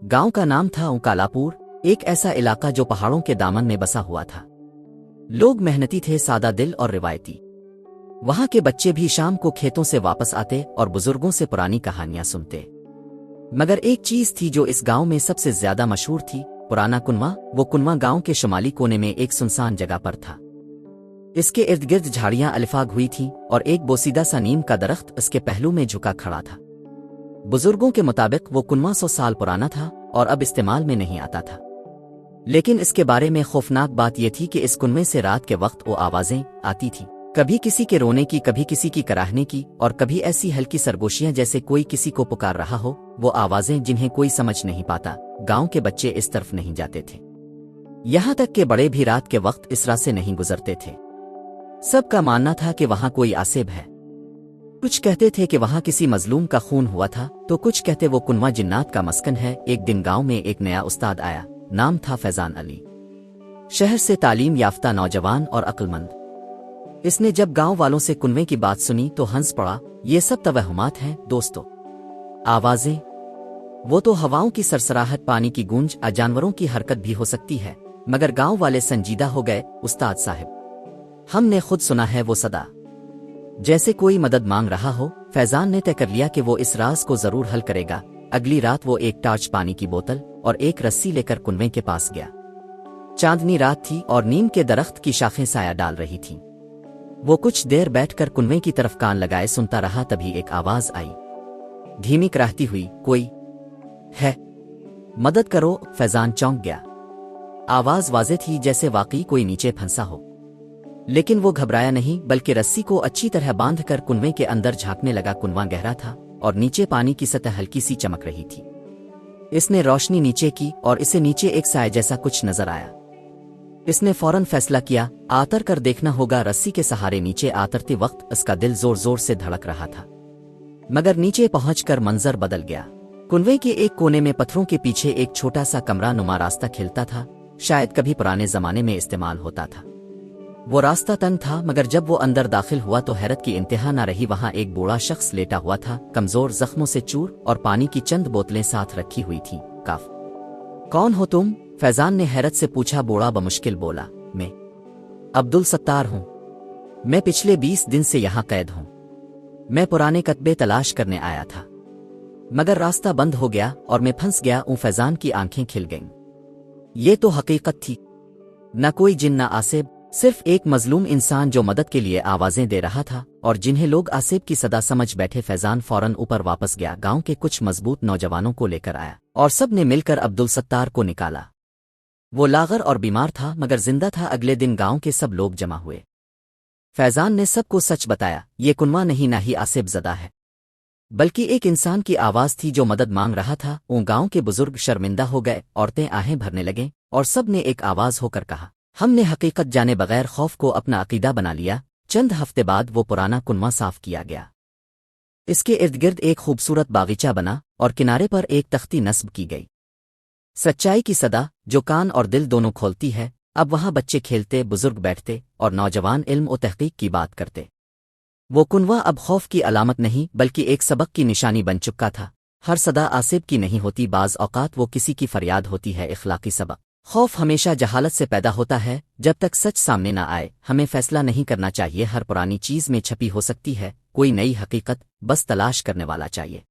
गांव का नाम था उकालापुर, एक ऐसा इलाका जो पहाड़ों के दामन में बसा हुआ था। लोग मेहनती थे, सादा दिल और रिवायती। वहां के बच्चे भी शाम को खेतों से वापस आते और बुजुर्गों से पुरानी कहानियां सुनते। मगर एक चीज थी जो इस गांव में सबसे ज्यादा मशहूर थी, पुराना कुनवा। वो कुनवा गांव के शुमाली कोने में एक सुनसान जगह पर था। इसके इर्द गिर्द झाड़ियां अलिफाग हुई थीं और एक बोसीदा सा नीम का दरख्त इसके पहलू में झुका खड़ा था। बुजुर्गों के मुताबिक वो कुनवा 100 साल पुराना था और अब इस्तेमाल में नहीं आता था। लेकिन इसके बारे में खौफनाक बात यह थी कि इस कुनवे से रात के वक्त वो आवाजें आती थीं, कभी किसी के रोने की, कभी किसी की कराहने की, और कभी ऐसी हल्की सरगोशियां जैसे कोई किसी को पुकार रहा हो। वो आवाजें जिन्हें कोई समझ नहीं पाता। गांव के बच्चे इस तरफ नहीं जाते थे, यहां तक कि बड़े भी रात के वक्त इस राह से नहीं गुजरते थे। सबका मानना था कि वहां कोई आसेब है। कुछ कहते थे कि वहां किसी मजलूम का खून हुआ था, तो कुछ कहते वो कुनवा जिन्नात का मस्कन है। एक दिन गांव में एक नया उस्ताद आया, नाम था फैजान अली। शहर से तालीम याफ्ता नौजवान और अक्लमंद। इसने जब गांव वालों से कुनवे की बात सुनी तो हंस पड़ा। ये सब तवहमात हैं दोस्तों, आवाजें, वो तो हवाओं की सरसराहट, पानी की गूंज, जानवरों की हरकत भी हो सकती है। मगर गांव वाले संजीदा हो गए। उस्ताद साहब, हमने खुद सुना है वो सदा, जैसे कोई मदद मांग रहा हो। फैजान ने तय कर लिया कि वो इस राज को जरूर हल करेगा। अगली रात वो एक टार्च, पानी की बोतल और एक रस्सी लेकर कुनवे के पास गया। चांदनी रात थी और नीम के दरख्त की शाखें साया डाल रही थीं। वो कुछ देर बैठकर कुनवे की तरफ कान लगाए सुनता रहा। तभी एक आवाज आई, धीमी कराहती हुई, कोई है, मदद करो। फैजान चौंक गया। आवाज वाज़ेह थी, जैसे वाकई कोई नीचे फंसा हो। लेकिन वो घबराया नहीं, बल्कि रस्सी को अच्छी तरह बांधकर कुनवे के अंदर झांकने लगा। कुनवा गहरा था और नीचे पानी की सतह हल्की सी चमक रही थी। इसने रोशनी नीचे की और इसे नीचे एक साए जैसा कुछ नजर आया। इसने फौरन फैसला किया, आतर कर देखना होगा। रस्सी के सहारे नीचे आतरते वक्त इसका दिल जोर जोर से धड़क रहा था। मगर नीचे पहुंचकर मंजर बदल गया। कुनवे के एक कोने में पत्थरों के पीछे एक छोटा सा कमरा नुमा रास्ता खिलता था, शायद कभी पुराने जमाने में इस्तेमाल होता था। वो रास्ता तंग था, मगर जब वो अंदर दाखिल हुआ तो हैरत की इंतहा न रही। वहां एक बूढ़ा शख्स लेटा हुआ था, कमजोर, जख्मों से चूर, और पानी की चंद बोतलें साथ रखी हुई थीं। काफ, कौन हो तुम? फैजान ने हैरत से पूछा। बूढ़ा बमुश्किल बोला, मैं अब्दुल सत्तार हूं। मैं पिछले 20 दिन से यहां कैद हूं। मैं पुराने कतबे तलाश करने आया था, मगर रास्ता बंद हो गया और मैं फंस गया। फैजान की आंखें खिल गईं। ये तो हकीकत थी, न कोई जिन न आसेब, सिर्फ एक मजलूम इंसान जो मदद के लिए आवाजें दे रहा था और जिन्हें लोग आसेब की सदा समझ बैठे। फैजान फौरन ऊपर वापस गया, गांव के कुछ मजबूत नौजवानों को लेकर आया और सब ने मिलकर अब्दुल सत्तार को निकाला। वो लागर और बीमार था, मगर जिंदा था। अगले दिन गांव के सब लोग जमा हुए। फैजान ने सबको सच बताया। ये कुनवा नहीं, ना ही आसेब ज़दा है, बल्कि एक इंसान की आवाज थी जो मदद मांग रहा था। गांव के बुजुर्ग शर्मिंदा हो गए, औरतें आहें भरने लगे और सब ने एक आवाज होकर कहा, हमने हकीकत जाने बगैर खौफ को अपना अकीदा बना लिया। चंद हफ्ते बाद वो पुराना कुनवा साफ किया गया। इसके इर्द गिर्द एक खूबसूरत बागीचा बना और किनारे पर एक तख्ती नस्ब की गई, सच्चाई की सदा जो कान और दिल दोनों खोलती है। अब वहां बच्चे खेलते, बुजुर्ग बैठते और नौजवान इल्म और तहकीक की बात करते। वो कुनवा अब खौफ की अलामत नहीं, बल्कि एक सबक की निशानी बन चुका था। हर सदा आसिब की नहीं होती, बाज औकात वो किसी की फरियाद होती है, इखलाकी सबक। खौफ हमेशा जहालत से पैदा होता है, जब तक सच सामने न आए। हमें फैसला नहीं करना चाहिए, हर पुरानी चीज में छपी हो सकती है कोई नई हकीकत, बस तलाश करने वाला चाहिए।